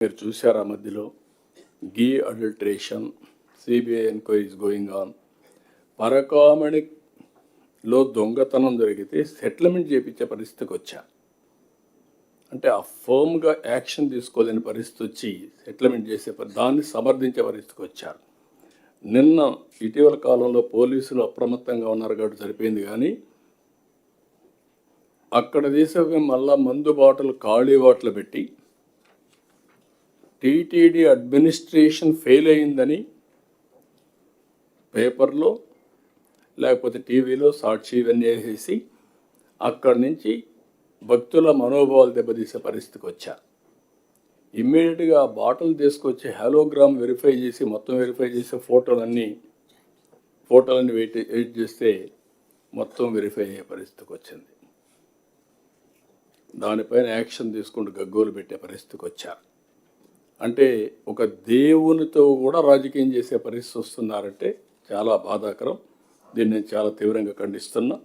మీరు చూసారా మధ్యలో గీ adulteration, CBI enquiries going on. పరకామణిలో దొంగతనం జరిగితే సెటిల్మెంట్ చేయించే పరిస్థితికి వచ్చా. అంటే ఆ ఫర్మ్గా యాక్షన్ తీసుకోలేని పరిస్థితి వచ్చి సెటిల్మెంట్ చేసే దాన్ని సమర్థించే పరిస్థితికి వచ్చారు. నిన్న ఇటీవల కాలంలో పోలీసులు అప్రమత్తంగా ఉన్నారు కాబట్టి సరిపోయింది, కానీ అక్కడ తీసే మళ్ళా మందు బాటలు ఖాళీ బాటలు పెట్టి టీటీడీ అడ్మినిస్ట్రేషన్ ఫెయిల్ అయిందని పేపర్లో లేకపోతే టీవీలో సాక్షి ఇవన్నీ వేసేసి అక్కడి నుంచి భక్తుల మనోభావాలు దెబ్బతీసే పరిస్థితికి వచ్చారు. ఇమ్మీడియట్గా ఆ బాటిల్ తీసుకొచ్చి హాలోగ్రామ్ వెరిఫై చేసి మొత్తం వెరిఫై చేసే ఫోటోలన్నీ వెయిట్ చేస్తే మొత్తం వెరిఫై అయ్యే పరిస్థితికి వచ్చింది. దానిపైన యాక్షన్ తీసుకుంటూ గగ్గోలు పెట్టే పరిస్థితికి వచ్చారు. అంటే ఒక దేవునితో కూడా రాజకీయం చేసే పరిస్థితి వస్తున్నారంటే చాలా బాధాకరం. దీన్ని నేను చాలా తీవ్రంగా ఖండిస్తున్నా.